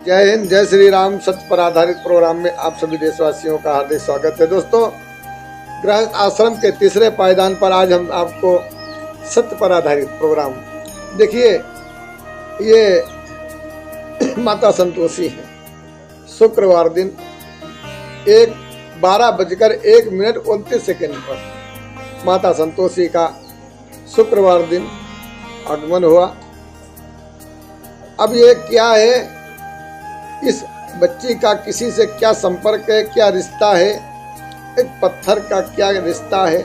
जय हिंद, जय श्री राम। सत्य पर आधारित प्रोग्राम में आप सभी देशवासियों का हार्दिक स्वागत है। दोस्तों, गृहस्थ आश्रम के तीसरे पायदान पर आज हम आपको सत्य पर आधारित प्रोग्राम देखिए। ये माता संतोषी है। शुक्रवार दिन 12:01 पर माता संतोषी का शुक्रवार दिन आगमन हुआ। अब ये क्या है, इस बच्ची का किसी से क्या संपर्क है, क्या रिश्ता है, एक पत्थर का क्या रिश्ता है,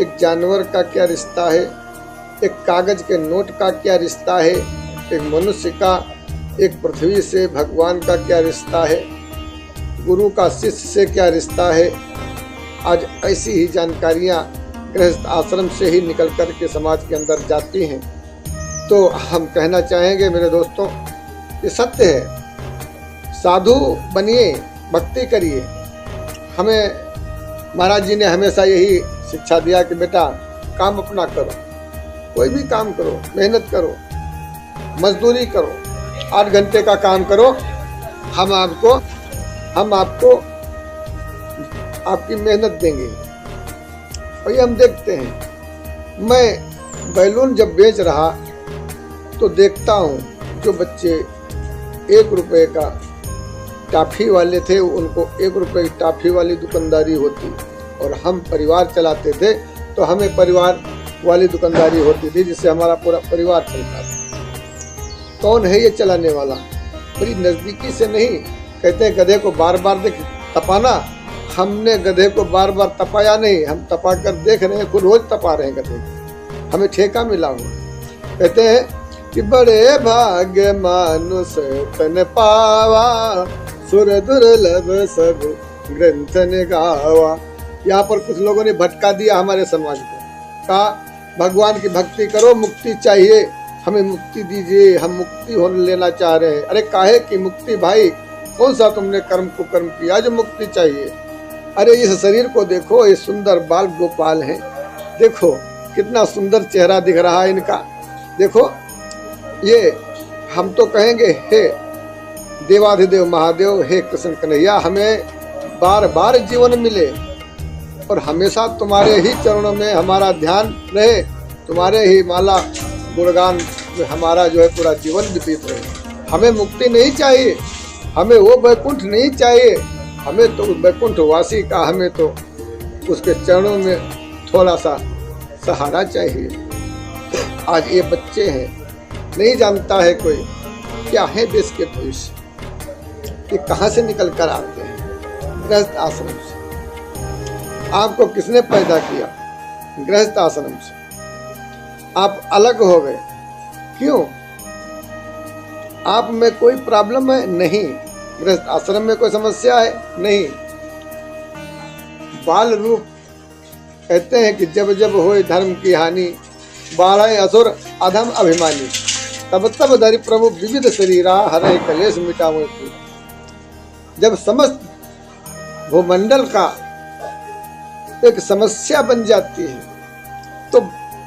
एक जानवर का क्या रिश्ता है, एक कागज के नोट का क्या रिश्ता है, एक मनुष्य का एक पृथ्वी से भगवान का क्या रिश्ता है, गुरु का शिष्य से क्या रिश्ता है। आज ऐसी ही जानकारियाँ गृहस्थ आश्रम से ही निकल कर के समाज के अंदर जाती हैं। तो हम कहना चाहेंगे मेरे दोस्तों, ये सत्य है। साधु बनिए, भक्ति करिए। हमें महाराज जी ने हमेशा यही शिक्षा दिया कि बेटा काम अपना करो, कोई भी काम करो, मेहनत करो, मजदूरी करो, 8 घंटे का काम करो, हम आपको आपकी मेहनत देंगे। और ये हम देखते हैं। मैं बैलून जब बेच रहा तो देखता हूँ जो बच्चे 1 रुपये का टाफी वाले थे, उनको 1 रुपये की टाफी वाली दुकानदारी होती, और हम परिवार चलाते थे तो हमें परिवार वाली दुकानदारी होती थी, जिससे हमारा पूरा परिवार चलता था। कौन है ये चलाने वाला? बड़ी नज़दीकी से नहीं कहते हैं गधे को बार बार देख तपाना। हमने गधे को बार बार तपाया नहीं, हम तपा कर देख रहे हैं, खुद रोज तपा रहे हैं गधे को। हमें ठेका मिला हुआ। कहते हैं कि बड़े भाग्य मानुष तन पावा, सुर दुर्लभ सब ग्रंथ ने गावा। यहाँ पर कुछ लोगों ने भटका दिया हमारे समाज को। कहा भगवान की भक्ति करो, मुक्ति चाहिए, हमें मुक्ति दीजिए, हम मुक्ति होने लेना चाह रहे हैं। अरे काहे की मुक्ति भाई? कौन सा तुमने कर्म कुकर्म किया जो मुक्ति चाहिए? अरे इस शरीर को देखो, ये सुंदर बाल गोपाल हैं, देखो कितना सुंदर चेहरा दिख रहा है इनका। देखो ये हम तो कहेंगे हे देवाधिदेव महादेव, हे कृष्ण कन्हैया, हमें बार बार जीवन मिले और हमेशा तुम्हारे ही चरणों में हमारा ध्यान रहे, तुम्हारे ही माला गुणगान में हमारा जो है पूरा जीवन व्यतीत रहे। हमें मुक्ति नहीं चाहिए, हमें वो वैकुंठ नहीं चाहिए, हमें तो वैकुंठ वासी का, हमें तो उसके चरणों में थोड़ा सा सहारा चाहिए। आज ये बच्चे हैं, नहीं जानता है कोई क्या है देश के भविष्य। ये कहाँ से निकल कर आते हैं? गृहस्थ आश्रम से। आपको किसने पैदा किया? गृहस्थ आश्रम से। आप अलग हो गए, क्यों? आप में कोई प्रॉब्लम है? नहीं। गृहस्थ आश्रम में कोई समस्या है? नहीं। बाल रूप कहते हैं कि जब जब होए धर्म की हानि, बाढ़े असुर अधम अभिमानी, तब तब धरि प्रभु विविध शरीरा, हरे कलेश मिटावे पूरा। जब समस्त भूमंडल का एक समस्या बन जाती है तो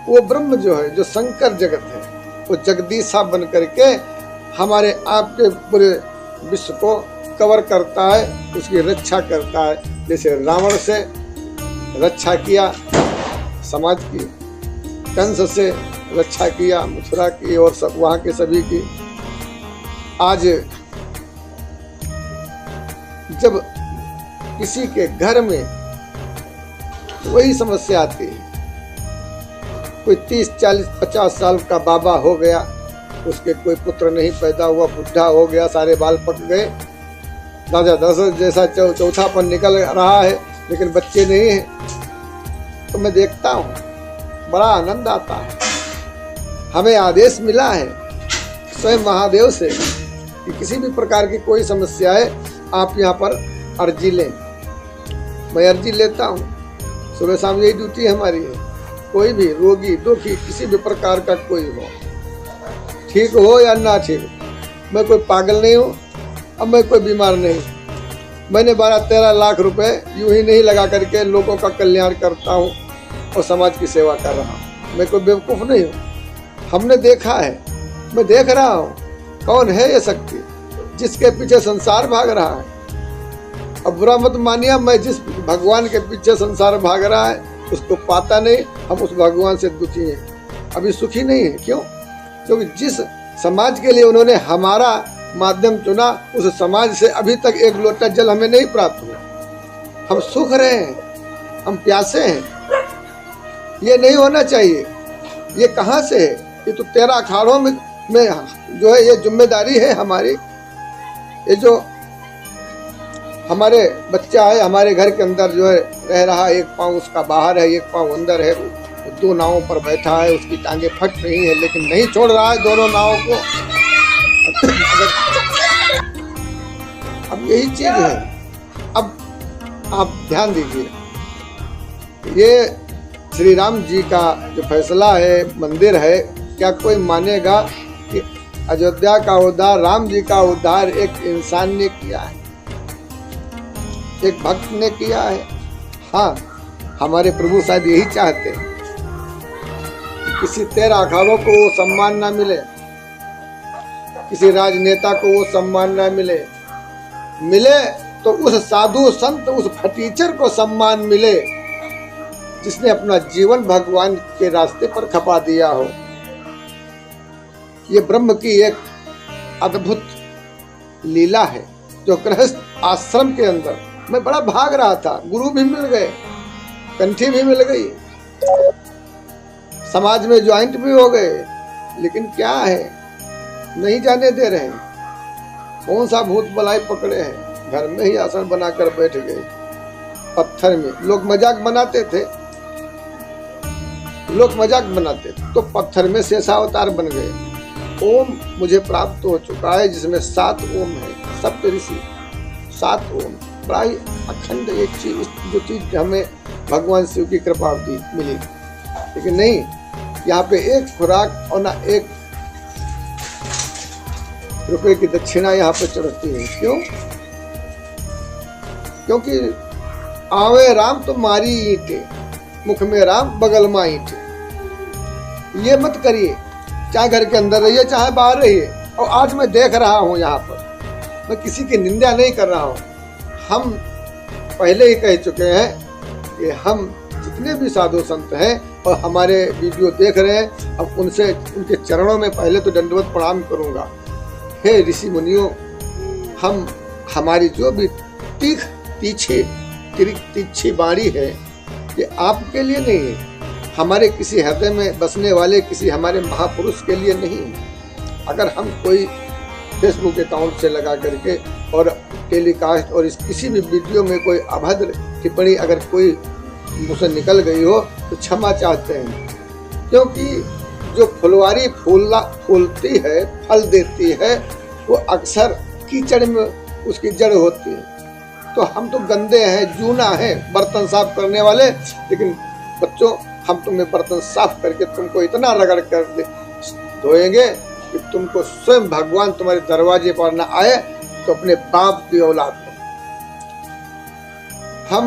वो ब्रह्म जो है, जो शंकर जगत है, वो जगदीशा बन करके हमारे आपके पूरे विश्व को कवर करता है, उसकी रक्षा करता है। जैसे रावण से रक्षा किया समाज की, कंस से रक्षा किया मथुरा की और सब वहाँ के सभी की। आज जब किसी के घर में वही समस्या आती है, कोई 30, 40, 50 साल का बाबा हो गया, उसके कोई पुत्र नहीं पैदा हुआ, बुढ़ा हो गया, सारे बाल पक गए, राजा दशरथ जैसा चौथापन निकल रहा है, लेकिन बच्चे नहीं हैं। तो मैं देखता हूँ, बड़ा आनंद आता है। हमें आदेश मिला है स्वयं महादेव से कि किसी भी प्रकार की कोई समस्या है, आप यहाँ पर अर्जी लें। मैं अर्जी लेता हूँ, सुबह शाम यही ड्यूटी हमारी है। कोई भी रोगी दुखी किसी भी प्रकार का कोई हो, ठीक हो या ना ठीक हो, मैं कोई पागल नहीं हूँ, अब मैं कोई बीमार नहीं। मैंने 12-13 लाख रुपए यूं ही नहीं लगा करके लोगों का कल्याण करता हूँ और समाज की सेवा कर रहा हूँ। मैं कोई बेवकूफ़ नहीं हूँ। हमने देखा है, मैं देख रहा हूँ कौन है ये शक्ति। जिसके पीछे संसार भाग रहा है। अब बुरा मत मानिए, मैं जिस भगवान के पीछे संसार भाग रहा है उसको पाता नहीं, हम उस भगवान से दुखी हैं, अभी सुखी नहीं है। क्यों? क्योंकि जिस समाज के लिए उन्होंने हमारा माध्यम चुना, उस समाज से अभी तक एक लोटा जल हमें नहीं प्राप्त हुआ। हम सूख रहे हैं, हम प्यासे हैं। ये नहीं होना चाहिए। ये कहाँ से है? ये तो 13 अखाड़ों में जो है ये जिम्मेदारी है हमारी। ये जो हमारे बच्चा है हमारे घर के अंदर जो है रह रहा है, एक पाँव उसका बाहर है, एक पाँव अंदर है, वो 2 नावों पर बैठा है, उसकी टांगे फट रही है लेकिन नहीं छोड़ रहा है दोनों नावों को। अब यही चीज है। अब आप ध्यान दीजिए, ये श्री राम जी का जो फैसला है, मंदिर है, क्या कोई मानेगा कि अयोध्या का उद्धार, राम जी का उद्धार एक इंसान ने किया है, एक भक्त ने किया है? हाँ, हमारे प्रभु शायद यही चाहते हैं कि किसी 13 अखाड़ों को वो सम्मान ना मिले, किसी राजनेता को वो सम्मान ना मिले, मिले तो उस साधु संत, उस फटीचर को सम्मान मिले जिसने अपना जीवन भगवान के रास्ते पर खपा दिया हो। ये ब्रह्म की एक अद्भुत लीला है जो गृहस्थ आश्रम के अंदर मैं बड़ा भाग रहा था, गुरु भी मिल गए, कंठी भी मिल गई, समाज में ज्वाइंट भी हो गए, लेकिन क्या है, नहीं जाने दे रहे। कौन सा भूत बलाई पकड़े हैं, घर में ही आसन बनाकर बैठ गए। पत्थर में लोग मजाक बनाते थे, तो पत्थर में शेषावतार बन गए। ओम मुझे प्राप्त हो चुका है जिसमें 7 ओम है, सप्त ऋषि 7 ओम, बड़ा ही अखंड एक चीज, जो चीज हमें भगवान शिव की कृपा मिली। लेकिन नहीं, यहाँ पे एक खुराक और ना 1 रुपए की दक्षिणा यहाँ पे चढ़ती है। क्यों? क्योंकि आवे राम तो मारी ईंटे, मुख में राम बगल में ईंटे। ये मत करिए, चाहे घर के अंदर रहिए चाहे बाहर रहिए। और आज मैं देख रहा हूँ यहाँ पर, मैं किसी की निंदा नहीं कर रहा हूँ, हम पहले ही कह चुके हैं कि हम जितने भी साधु संत हैं और हमारे वीडियो देख रहे हैं, अब उनसे उनके चरणों में पहले तो दंडवत प्रणाम करूँगा। हे ऋषि मुनियों, हम हमारी जो भी तीछी बाणी है ये आपके लिए नहीं है, हमारे किसी हृदय में बसने वाले किसी हमारे महापुरुष के लिए नहीं है। अगर हम कोई फेसबुक अकाउंट से लगा करके और टेलीकास्ट और इस किसी भी वीडियो में कोई अभद्र टिप्पणी अगर कोई मुझसे निकल गई हो तो क्षमा चाहते हैं, क्योंकि जो फुलवारी फूलती है, फल देती है, वो अक्सर कीचड़ में उसकी जड़ होती है। तो हम तो गंदे हैं, जूना है, बर्तन साफ करने वाले, लेकिन बच्चों हम तुम्हें बर्तन साफ करके तुमको इतना रगड़ कर धोएंगे कि तुमको स्वयं भगवान तुम्हारे दरवाजे पर न आए तो अपने बाप की औलाद हो। हम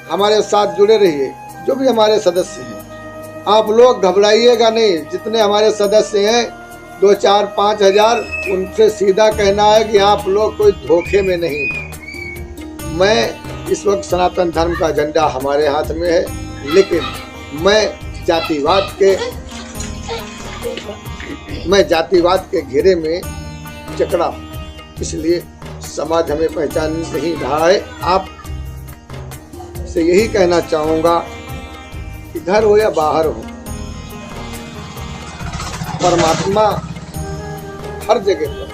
हमारे साथ जुड़े रहिए, जो भी हमारे सदस्य हैं। आप लोग घबराइएगा नहीं, जितने हमारे सदस्य हैं 2, 4, 5 हजार, उनसे सीधा कहना है कि आप लोग कोई धोखे में नहीं। मैं इस वक्त सनातन धर्म का झंडा हमारे हाथ में है, लेकिन मैं जातिवाद के घेरे में जकड़ा हूं, इसलिए समाज हमें पहचान नहीं रहा है। आप से यही कहना चाहूंगा कि घर हो या बाहर हो, परमात्मा हर जगह पर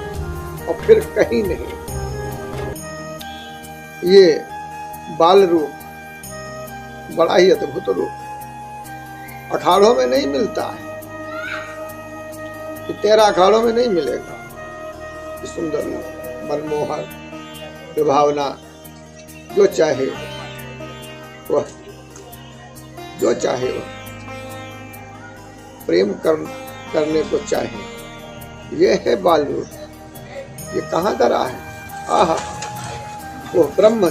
और फिर कहीं नहीं। ये बाल रूप बड़ा ही अद्भुत रूप अखाड़ों में नहीं मिलता है, 13 अखाड़ों में नहीं मिलेगा। सुंदर मनमोहक विभावना, जो चाहे वह प्रेम करने को चाहे, ये है बाल रूप। ये कहाँ धरा है? आहा, वो ब्रह्म,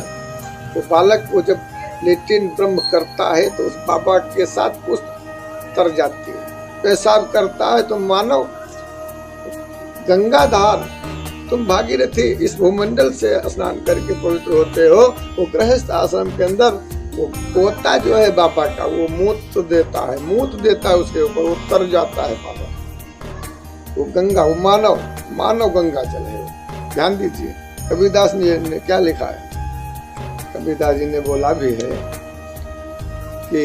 वो बालक को जब लेटिन ब्रह्म करता है तो उस बाबा के साथ कुछ तर जाती है। पेशाब करता है तो मानव गंगाधार तुम भागीरथी इस भूमंडल से स्नान करके पवित्र होते हो। वो गृहस्थ आश्रम के अंदर वो पोता जो है बापा का, वो मूत देता है उसके ऊपर, वो तर जाता है पापा। वो गंगा, वो मानव गंगा जल है। ध्यान दीजिए कबीरदास ने क्या लिखा है। कबीरदास जी ने बोला भी है कि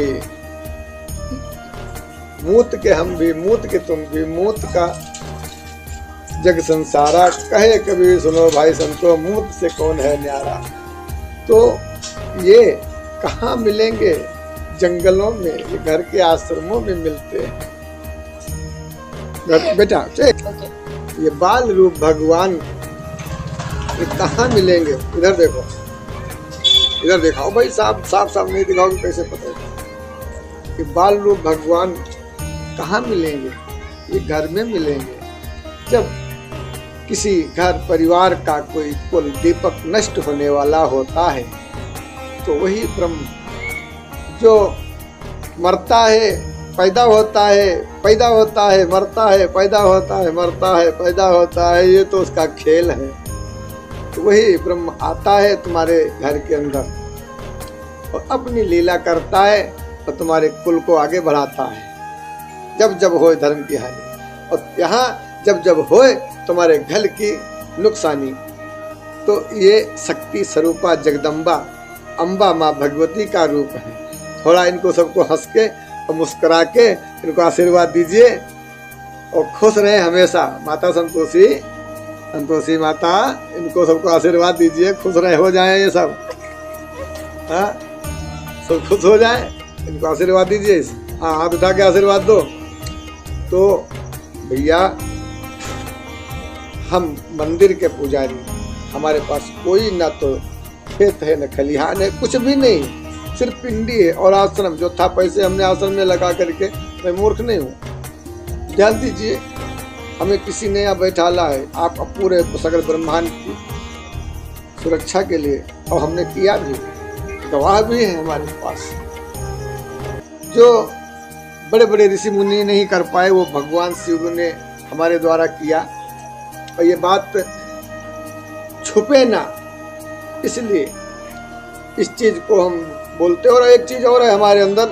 मूत के हम भी, मूत के तुम भी, मूत का जग संसारा, कहे कबीर सुनो भाई संतो, मूत से कौन है न्यारा। तो ये कहाँ मिलेंगे? जंगलों में, ये घर के आश्रमों में मिलते हैं। बेटा ये बाल रूप भगवान ये कहाँ मिलेंगे? इधर देखो, इधर दिखाओ भाई, साफ नहीं दिखाओगे कैसे पता है कि बाल रूप भगवान कहाँ मिलेंगे? ये घर में मिलेंगे। जब किसी घर परिवार का कोई कुल दीपक नष्ट होने वाला होता है तो वही ब्रह्म जो मरता है, पैदा होता है, पैदा होता है, मरता है, पैदा होता है, मरता है, पैदा होता है, ये तो उसका खेल है। तो वही ब्रह्म आता है तुम्हारे घर के अंदर और अपनी लीला करता है और तुम्हारे कुल को आगे बढ़ाता है। जब जब होए धर्म की हानि, और यहाँ जब जब होए तुम्हारे घर की नुकसानी, तो ये शक्ति स्वरूपा जगदम्बा अम्बा माँ भगवती का रूप है। थोड़ा इनको सबको हंस के और मुस्कुरा के इनको आशीर्वाद दीजिए और खुश रहे हमेशा। माता संतोषी माता, इनको सबको आशीर्वाद दीजिए, खुश रहे, हो जाए ये सब, हाँ सब खुश हो जाए, इनको आशीर्वाद दीजिए। हाँ हाथ उठा के आशीर्वाद दो। तो भैया हम मंदिर के पुजारी, हमारे पास कोई ना तो खेत है, न खलिहान है, कुछ भी नहीं, सिर्फ पिंडी है और आश्रम जो था पैसे हमने आश्रम में लगा करके। मैं मूर्ख नहीं हूँ, ध्यान दीजिए। हमें किसी ने यहाँ बैठाला है, आप पूरे सगल ब्रह्मांड की सुरक्षा के लिए, और हमने किया भी, गवाह भी है हमारे पास। जो बड़े बड़े ऋषि मुनि नहीं कर पाए वो भगवान शिव ने हमारे द्वारा किया। और ये बात छुपे ना, इसलिए इस चीज को हम बोलते। और एक चीज और है हमारे अंदर,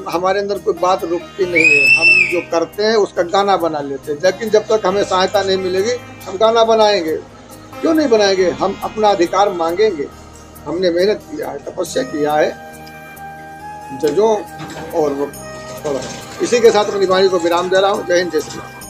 हमारे अंदर कोई बात रुकती नहीं है। हम जो करते हैं उसका गाना बना लेते हैं, लेकिन जब तक हमें सहायता नहीं मिलेगी हम गाना बनाएंगे क्यों नहीं बनाएंगे? हम अपना अधिकार मांगेंगे। हमने मेहनत किया है, तपस्या किया है, जजों और इसी के साथ अपनी वाणी को विराम दे रहा हूँ। जय हिंद, जय श्री राम।